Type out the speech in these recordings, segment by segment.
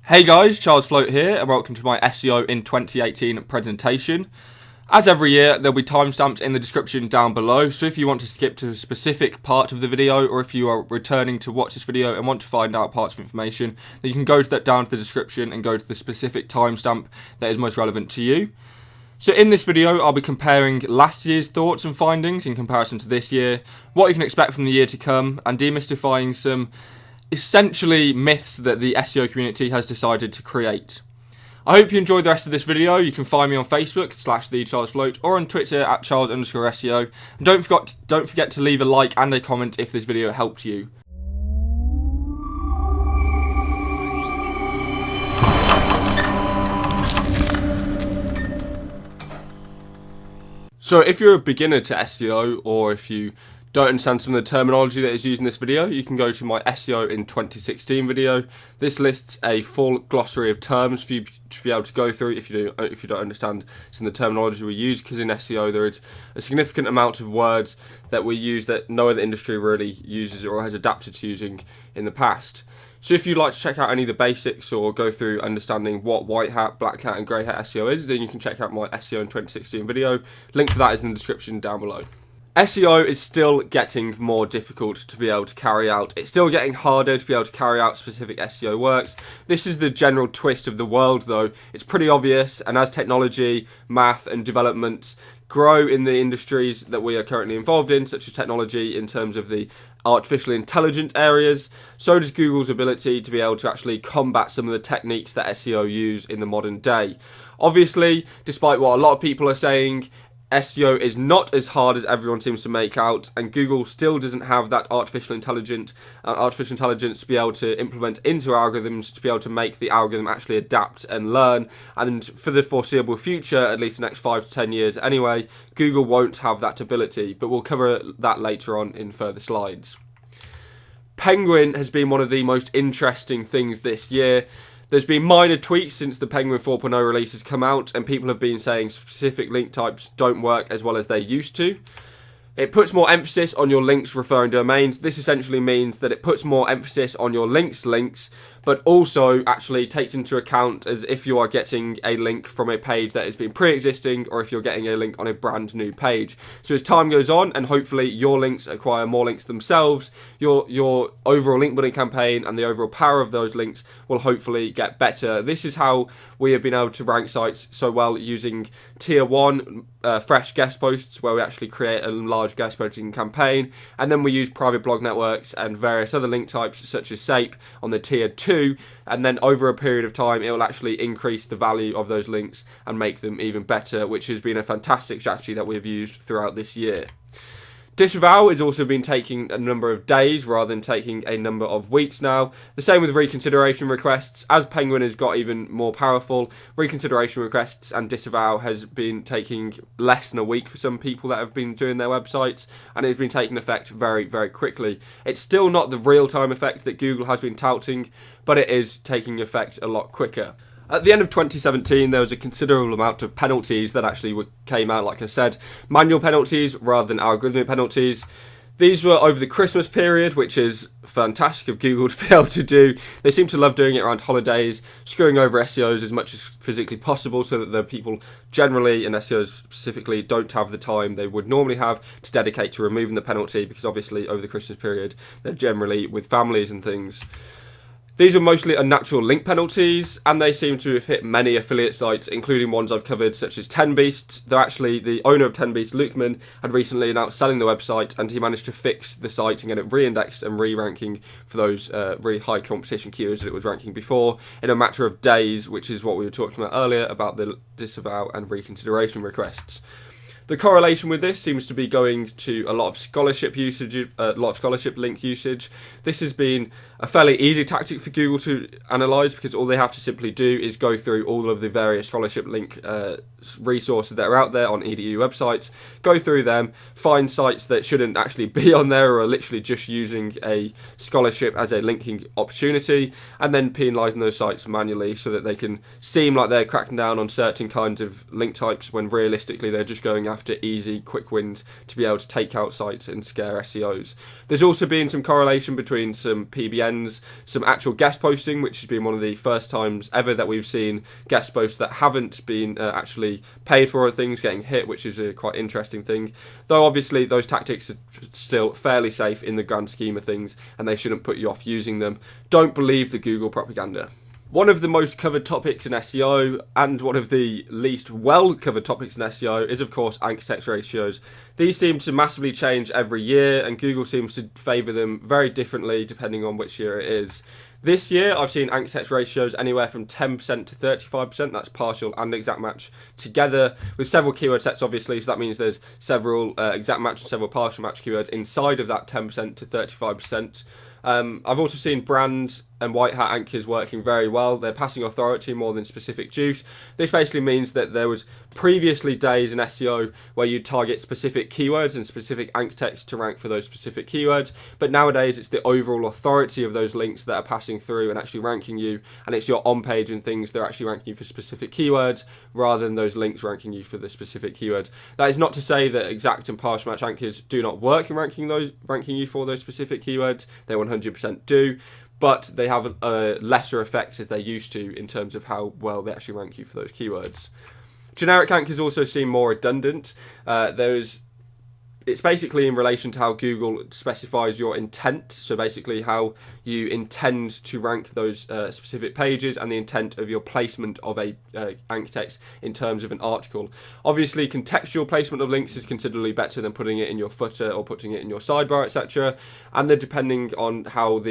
Hey guys, Charles Floate here, and welcome to my SEO in 2018 presentation. As every year, there'll be timestamps in the description down below, so if you want to skip to a specific part of the video, or if you are returning to watch this video and want to find out parts of information, then you can go down to the description and go to the specific timestamp that is most relevant to you. So in this video, I'll be comparing last year's thoughts and findings in comparison to this year, what you can expect from the year to come, and demystifying some essentially myths that the SEO community has decided to create. I hope you enjoyed the rest of this video. You can find me on Facebook /TheCharlesFloat or on Twitter @Charles_SEO. And don't forget to leave a like and a comment if this video helped you. So if you're a beginner to SEO, or if you don't understand some of the terminology that is used in this video, you can go to my SEO in 2016 video. This lists a full glossary of terms for you to be able to go through if you don't understand some of the terminology we use, because in SEO there is a significant amount of words that we use that no other industry really uses or has adapted to using in the past. So if you'd like to check out any of the basics or go through understanding what white hat, black hat and grey hat SEO is, then you can check out my SEO in 2016 video. Link for that is in the description down below. SEO is still getting more difficult to be able to carry out. It's still getting harder to be able to carry out specific SEO works. This is the general twist of the world though. It's pretty obvious, and as technology, math and development grow in the industries that we are currently involved in, such as technology in terms of the artificially intelligent areas, so does Google's ability to be able to actually combat some of the techniques that SEO use in the modern day. Obviously, despite what a lot of people are saying, SEO is not as hard as everyone seems to make out, and Google still doesn't have that artificial intelligence to be able to implement into algorithms to be able to make the algorithm actually adapt and learn. And for the foreseeable future, at least the next 5 to 10 years anyway, Google won't have that ability, but we'll cover that later on in further slides. Penguin has been one of the most interesting things this year. There's been minor tweaks since the Penguin 4.0 release has come out, and people have been saying specific link types don't work as well as they used to. It puts more emphasis on your links referring domains. This essentially means that it puts more emphasis on your links, but also actually takes into account as if you are getting a link from a page that has been pre-existing, or if you're getting a link on a brand new page. So as time goes on, and hopefully your links acquire more links themselves, your overall link building campaign and the overall power of those links will hopefully get better. This is how we have been able to rank sites so well using tier 1 fresh guest posts, where we actually create a large guest posting campaign, and then we use private blog networks and various other link types such as SERP on the tier 2, and then over a period of time it will actually increase the value of those links and make them even better, which has been a fantastic strategy that we've used throughout this year. Disavow has also been taking a number of days rather than taking a number of weeks now. The same with reconsideration requests. As Penguin has got even more powerful, reconsideration requests and disavow has been taking less than a week for some people that have been doing their websites, and it's been taking effect very, very quickly. It's still not the real-time effect that Google has been touting, but it is taking effect a lot quicker. At the end of 2017, there was a considerable amount of penalties that actually came out, like I said, manual penalties rather than algorithmic penalties. These were over the Christmas period, which is fantastic of Google to be able to do. They seem to love doing it around holidays, screwing over SEOs as much as physically possible, so that the people generally, and SEOs specifically, don't have the time they would normally have to dedicate to removing the penalty, because obviously over the Christmas period, they're generally with families and things. These are mostly unnatural link penalties, and they seem to have hit many affiliate sites, including ones I've covered, such as 10beasts. Though actually, the owner of 10beasts, Lukeman, had recently announced selling the website, and he managed to fix the site and get it re-indexed and re-ranking for those really high competition keywords that it was ranking before in a matter of days, which is what we were talking about earlier about the disavow and reconsideration requests. The correlation with this seems to be going to a lot of scholarship usage, a lot of scholarship link usage. This has been a fairly easy tactic for Google to analyse, because all they have to simply do is go through all of the various scholarship link resources that are out there on EDU websites, go through them, find sites that shouldn't actually be on there or are literally just using a scholarship as a linking opportunity, and then penalising those sites manually so that they can seem like they're cracking down on certain kinds of link types when realistically they're just going after after easy, quick wins to be able to take out sites and scare SEOs. There's also been some correlation between some PBNs, some actual guest posting, which has been one of the first times ever that we've seen guest posts that haven't been actually paid for, things getting hit, which is a quite interesting thing. Though obviously those tactics are still fairly safe in the grand scheme of things, and they shouldn't put you off using them. Don't believe the Google propaganda. One of the most covered topics in SEO, and one of the least well covered topics in SEO, is of course anchor text ratios. These seem to massively change every year, and Google seems to favour them very differently depending on which year it is. This year I've seen anchor text ratios anywhere from 10% to 35%, that's partial and exact match together, with several keyword sets obviously, so that means there's several exact match and several partial match keywords inside of that 10% to 35%. I've also seen brand and white hat anchors working very well. They're passing authority more than specific juice. This basically means that there was previously days in SEO where you target specific keywords and specific anchor text to rank for those specific keywords, but nowadays it's the overall authority of those links that are passing through and actually ranking you, and it's your on page and things that are actually ranking you for specific keywords rather than those links ranking you for the specific keywords. That is not to say that exact and partial match anchors do not work in ranking you for those specific keywords. They 100% do, but they have a lesser effect as they used to in terms of how well they actually rank you for those keywords. Generic anchors also seem more redundant. It's basically in relation to how Google specifies your intent, so basically how you intend to rank those specific pages and the intent of your placement of a anchor text in terms of an article. Obviously, contextual placement of links is considerably better than putting it in your footer or putting it in your sidebar, etc. And then depending on how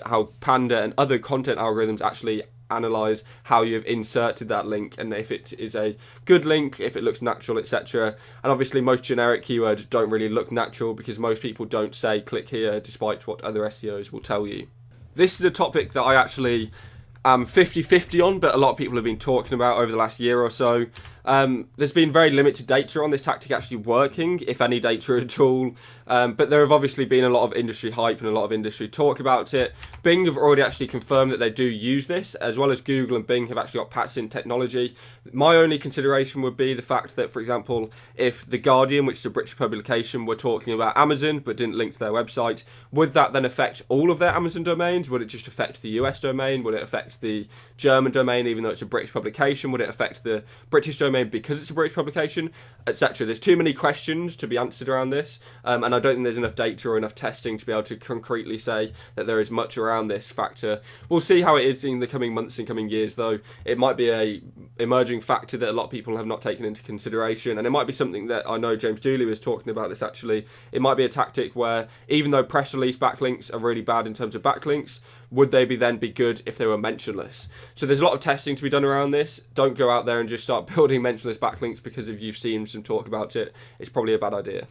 how Panda and other content algorithms actually analyze how you've inserted that link, and if it is a good link, if it looks natural, etc. And obviously most generic keywords don't really look natural because most people don't say click here, despite what other SEOs will tell you. This is a topic that I actually am 50-50 on, but a lot of people have been talking about over the last year or so. There's been very limited data on this tactic actually working, if any data at all, but there have obviously been a lot of industry hype and a lot of industry talk about it. Bing have already actually confirmed that they do use this, as well as Google and Bing have actually got patented technology. My only consideration would be the fact that, for example, if The Guardian, which is a British publication, were talking about Amazon but didn't link to their website, would that then affect all of their Amazon domains? Would it just affect the US domain? Would it affect the German domain, even though it's a British publication? Would it affect the British domain because it's a British publication, etc.? There's too many questions to be answered around this, and I don't think there's enough data or enough testing to be able to concretely say that there is much around this factor. We'll see how it is in the coming months and coming years, though. It might be a emerging factor that a lot of people have not taken into consideration, and it might be something that I know James Dooley was talking about this actually. It might be a tactic where, even though press release backlinks are really bad in terms of backlinks, would they then be good if they were mentionless? So there's a lot of testing to be done around this. Don't go out there and just start building mentionless backlinks because if you've seen some talk about it, it's probably a bad idea.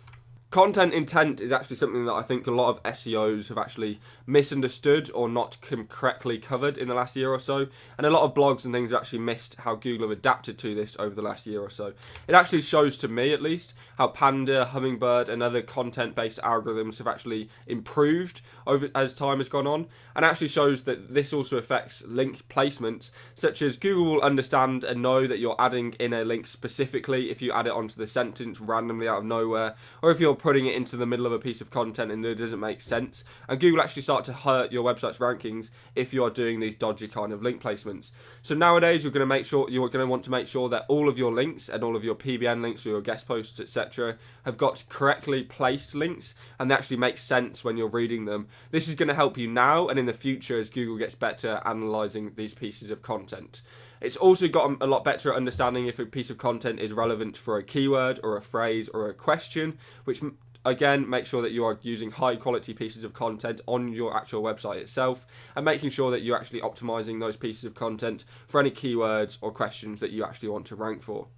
Content intent is actually something that I think a lot of SEOs have actually misunderstood or not correctly covered in the last year or so, and a lot of blogs and things have actually missed how Google have adapted to this over the last year or so. It actually shows, to me at least, how Panda, Hummingbird and other content-based algorithms have actually improved over as time has gone on, and actually shows that this also affects link placements, such as Google will understand and know that you're adding in a link specifically if you add it onto the sentence randomly out of nowhere, or if you're putting it into the middle of a piece of content and it doesn't make sense. And Google actually start to hurt your website's rankings if you are doing these dodgy kind of link placements. So nowadays you're going to want to make sure that all of your links and all of your PBN links or your guest posts, etc., have got correctly placed links and they actually make sense when you're reading them. This is going to help you now and in the future as Google gets better at analysing these pieces of content. It's also got a lot better at understanding if a piece of content is relevant for a keyword or a phrase or a question, which again, make sure that you are using high quality pieces of content on your actual website itself and making sure that you're actually optimizing those pieces of content for any keywords or questions that you actually want to rank for.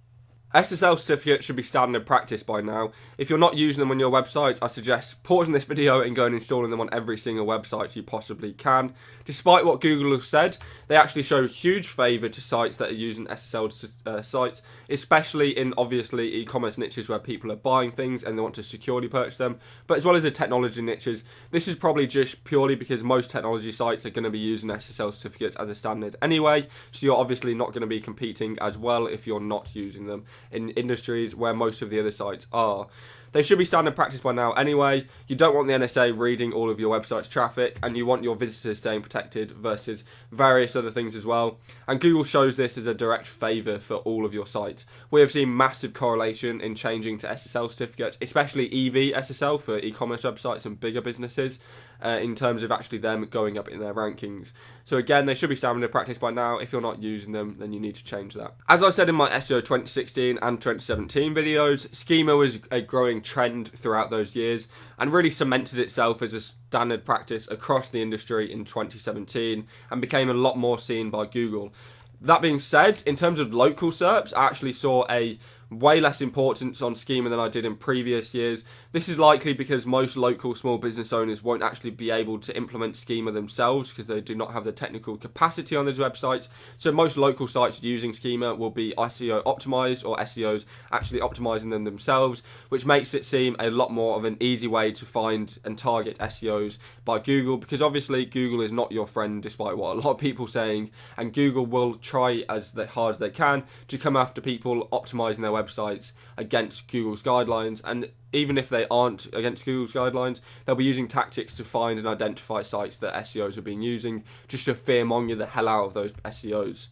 SSL certificates should be standard practice by now. If you're not using them on your website, I suggest pausing this video and going and installing them on every single website you possibly can. Despite what Google has said, they actually show huge favour to sites that are using SSL sites, especially in obviously e-commerce niches where people are buying things and they want to securely purchase them, but as well as the technology niches. This is probably just purely because most technology sites are going to be using SSL certificates as a standard anyway, so you're obviously not going to be competing as well if you're not using them. in industries where most of the other sites are. They should be standard practice by now anyway. You don't want the NSA reading all of your website's traffic, and you want your visitors staying protected versus various other things as well. And Google shows this as a direct favour for all of your sites. We have seen massive correlation in changing to SSL certificates, especially EV SSL for e-commerce websites and bigger businesses, in terms of actually them going up in their rankings. So again, they should be standard practice by now. If you're not using them, then you need to change that. As I said in my SEO 2016 and 2017 videos, Schema was a growing trend throughout those years and really cemented itself as a standard practice across the industry in 2017 and became a lot more seen by Google. That being said, in terms of local SERPs, I actually saw a way less importance on Schema than I did in previous years. This is likely because most local small business owners won't actually be able to implement Schema themselves because they do not have the technical capacity on those websites. So most local sites using Schema will be SEO optimized, or SEOs actually optimizing them themselves, which makes it seem a lot more of an easy way to find and target SEOs by Google, because obviously Google is not your friend despite what a lot of people are saying, and Google will try as hard as they can to come after people optimizing their websites against Google's guidelines. And even if they aren't against Google's guidelines, they'll be using tactics to find and identify sites that SEOs have been using just to fearmonger the hell out of those SEOs.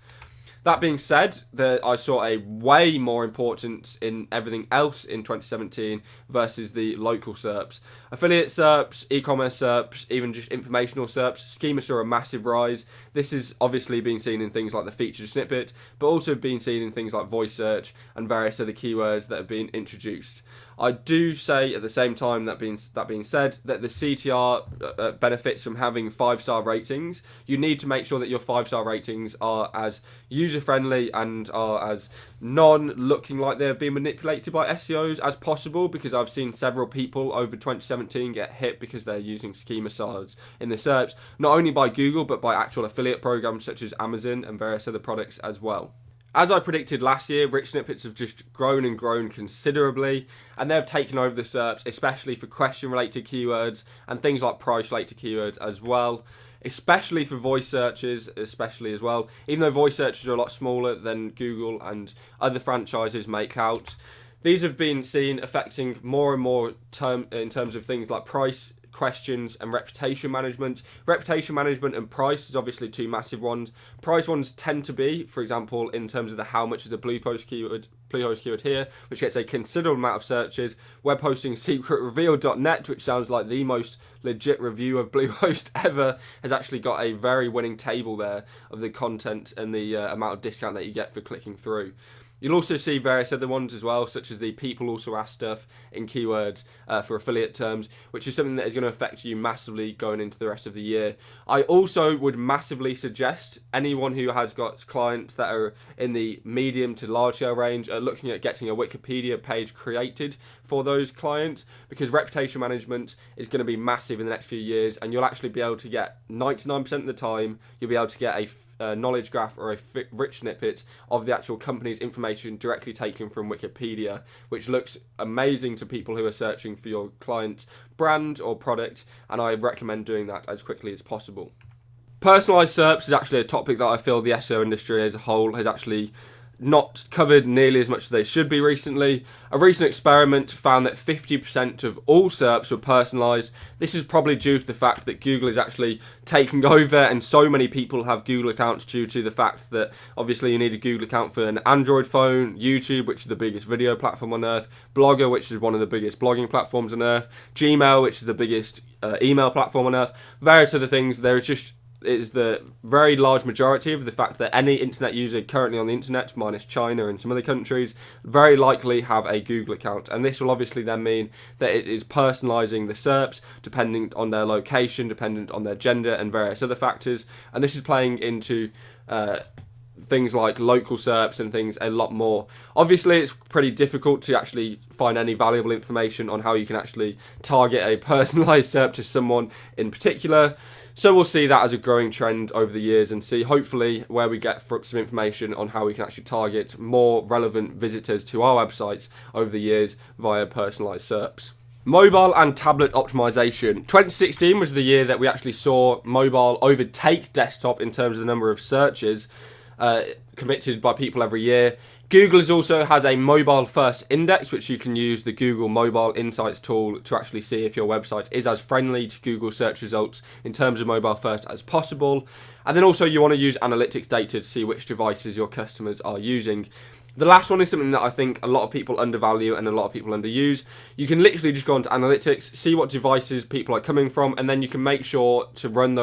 That being said, I saw a way more importance in everything else in 2017 versus the local SERPs. Affiliate SERPs, e-commerce SERPs, even just informational SERPs, Schema saw a massive rise. This is obviously being seen in things like the featured snippet, but also being seen in things like voice search and various other keywords that have been introduced. I do say at the same time, that being said, that the CTR benefits from having 5-star ratings. You need to make sure that your 5-star ratings are as user-friendly and are as non-looking like they've been manipulated by SEOs as possible, because I've seen several people over 2017 get hit because they're using Schema stars in the search, not only by Google but by actual affiliate programs such as Amazon and various other products as well. As I predicted last year, rich snippets have just grown and grown considerably, and they've taken over the SERPs, especially for question-related keywords and things like price-related keywords as well, especially for voice searches, especially as well, even though voice searches are a lot smaller than Google and other franchises make out. These have been seen affecting more and more in terms of things like price, questions, and reputation management. Reputation management and price is obviously two massive ones. Price ones tend to be, for example, in terms of the how much is a Bluehost keyword here, which gets a considerable amount of searches. Web hosting secretreveal.net, which sounds like the most legit review of Bluehost ever, has actually got a very winning table there of the content and the amount of discount that you get for clicking through. You'll also see various other ones as well, such as the people also ask stuff in keywords for affiliate terms, which is something that is going to affect you massively going into the rest of the year. I also would massively suggest anyone who has got clients that are in the medium to large scale range are looking at getting a Wikipedia page created for those clients, because reputation management is going to be massive in the next few years, and you'll actually be able to get 99% of the time, you'll be able to get a knowledge graph or a rich snippet of the actual company's information directly taken from Wikipedia, which looks amazing to people who are searching for your client's brand or product, and I recommend doing that as quickly as possible. Personalized SERPs is actually a topic that I feel the SEO industry as a whole has actually not covered nearly as much as they should be recently. A recent experiment found that 50% of all SERPs were personalized. This is probably due to the fact that Google is actually taking over, and so many people have Google accounts due to the fact that obviously you need a Google account for an Android phone, YouTube, which is the biggest video platform on earth, Blogger, which is one of the biggest blogging platforms on earth, Gmail, which is the biggest email platform on earth, various other things. It is the very large majority of the fact that any internet user currently on the internet, minus China and some other countries, very likely have a Google account. And this will obviously then mean that it is personalizing the SERPs depending on their location, dependent on their gender and various other factors. And this is playing into things like local SERPs and things a lot more. Obviously, it's pretty difficult to actually find any valuable information on how you can actually target a personalized SERP to someone in particular. So we'll see that as a growing trend over the years, and see hopefully where we get some information on how we can actually target more relevant visitors to our websites over the years via personalized SERPs. Mobile and tablet optimization. 2016 was the year that we actually saw mobile overtake desktop in terms of the number of searches. committed by people every year. Google also has a mobile first index, which you can use the Google Mobile Insights tool to actually see if your website is as friendly to Google search results in terms of mobile first as possible. And then also you want to use analytics data to see which devices your customers are using. The last one is something that I think a lot of people undervalue and a lot of people underuse. You can literally just go onto analytics, see what devices people are coming from, and then you can make sure to run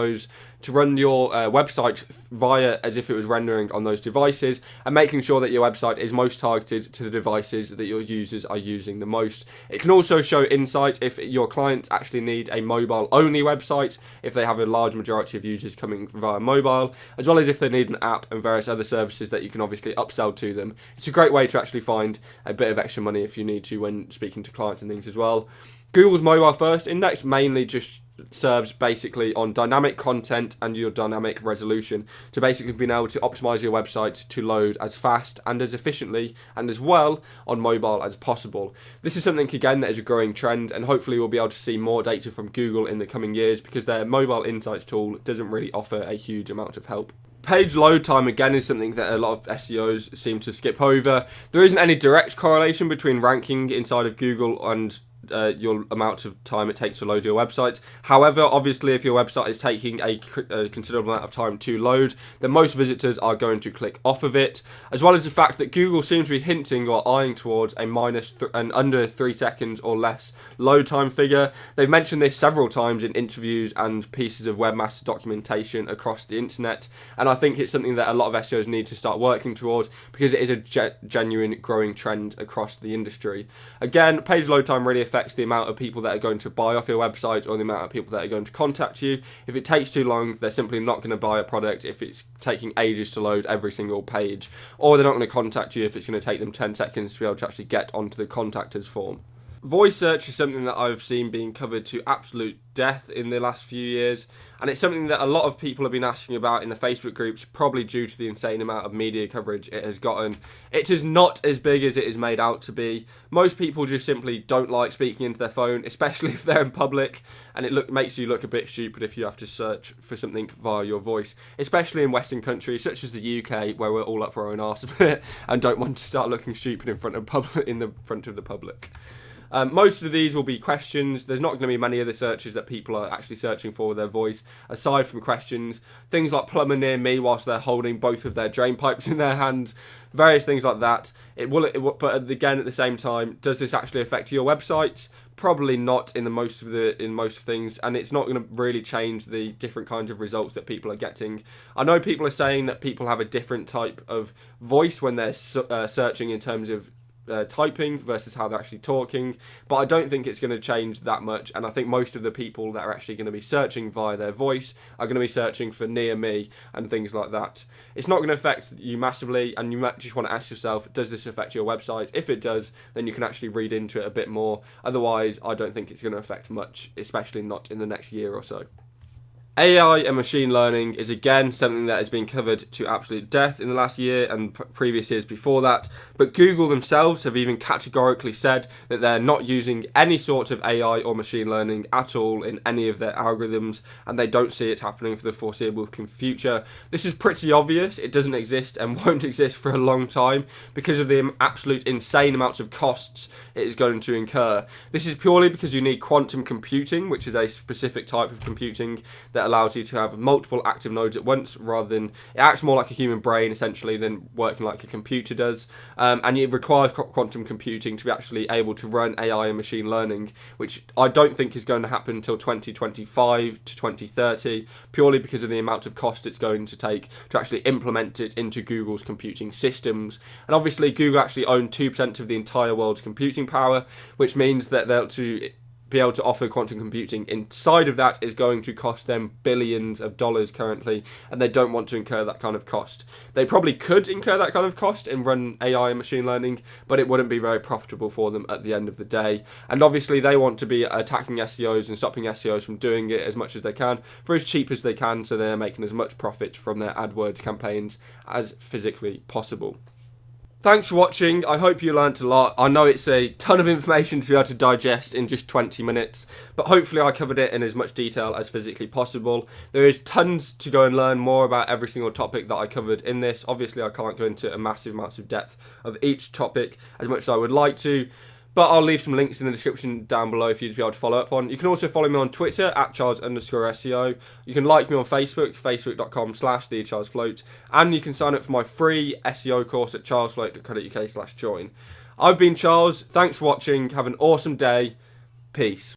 your website via as if it was rendering on those devices, and making sure that your website is most targeted to the devices that your users are using the most. It can also show insight if your clients actually need a mobile only website, if they have a large majority of users coming via mobile, as well as if they need an app and various other services that you can obviously upsell to them. It's a great way to actually find a bit of extra money if you need to when speaking to clients and things as well. Google's mobile first index mainly just serves basically on dynamic content and your dynamic resolution, to basically being able to optimize your website to load as fast and as efficiently and as well on mobile as possible. This is something again that is a growing trend, and hopefully we'll be able to see more data from Google in the coming years, because their mobile insights tool doesn't really offer a huge amount of help. Page load time again is something that a lot of SEOs seem to skip over. There isn't any direct correlation between ranking inside of Google and your amount of time it takes to load your website. However, obviously if your website is taking a considerable amount of time to load, then most visitors are going to click off of it, as well as the fact that Google seems to be hinting or eyeing towards an under 3 seconds or less load time figure. They've mentioned this several times in interviews and pieces of webmaster documentation across the internet, and I think it's something that a lot of SEOs need to start working towards, because it is a genuine growing trend across the industry. Again, page load time really affects the amount of people that are going to buy off your website, or the amount of people that are going to contact you. If it takes too long, they're simply not going to buy a product if it's taking ages to load every single page, or they're not going to contact you if it's going to take them 10 seconds to be able to actually get onto the contact us form. Voice search is something that I've seen being covered to absolute death in the last few years, and it's something that a lot of people have been asking about in the Facebook groups, probably due to the insane amount of media coverage it has gotten. It is not as big as it is made out to be. Most people just simply don't like speaking into their phone, especially if they're in public, and it makes you look a bit stupid if you have to search for something via your voice, especially in Western countries such as the UK, where we're all up our own arse a bit and don't want to start looking stupid in front of the public. Most of these will be questions. There's not going to be many of the searches that people are actually searching for with their voice, aside from questions. Things like plumber near me whilst they're holding both of their drain pipes in their hands, various things like that. It will, but again, at the same time, does this actually affect your websites? Probably not in most things, and it's not going to really change the different kinds of results that people are getting. I know people are saying that people have a different type of voice when they're searching in terms of typing versus how they're actually talking, but I don't think it's going to change that much, and I think most of the people that are actually going to be searching via their voice are going to be searching for near me and things like that. It's not going to affect you massively, and you might just want to ask yourself, does this affect your website? If it does, then you can actually read into it a bit more. Otherwise, I don't think it's going to affect much, especially not in the next year or so. AI and machine learning is again something that has been covered to absolute death in the last year and previous years before that, but Google themselves have even categorically said that they're not using any sort of AI or machine learning at all in any of their algorithms, and they don't see it happening for the foreseeable future. This is pretty obvious. It doesn't exist and won't exist for a long time because of the absolute insane amounts of costs it is going to incur. This is purely because you need quantum computing, which is a specific type of computing that allows you to have multiple active nodes at once, rather than, it acts more like a human brain essentially than working like a computer does, and it requires quantum computing to be actually able to run AI and machine learning, which I don't think is going to happen until 2025 to 2030, purely because of the amount of cost it's going to take to actually implement it into Google's computing systems. And obviously Google actually own 2% of the entire world's computing power, which means that they'll be able to offer quantum computing inside of that is going to cost them billions of dollars currently, and they don't want to incur that kind of cost. They probably could incur that kind of cost and run AI and machine learning, but it wouldn't be very profitable for them at the end of the day. And obviously they want to be attacking SEOs and stopping SEOs from doing it as much as they can for as cheap as they can, so they're making as much profit from their AdWords campaigns as physically possible. Thanks for watching. I hope you learnt a lot. I know it's a ton of information to be able to digest in just 20 minutes, but hopefully I covered it in as much detail as physically possible. There is tons to go and learn more about every single topic that I covered in this. Obviously I can't go into a massive amounts of depth of each topic as much as I would like to, but I'll leave some links in the description down below for you to be able to follow up on. You can also follow me on Twitter at Charles_SEO. You can like me on Facebook, facebook.com/TheCharlesFloat. And you can sign up for my free SEO course at charlesfloat.co.uk/join. I've been Charles. Thanks for watching. Have an awesome day. Peace.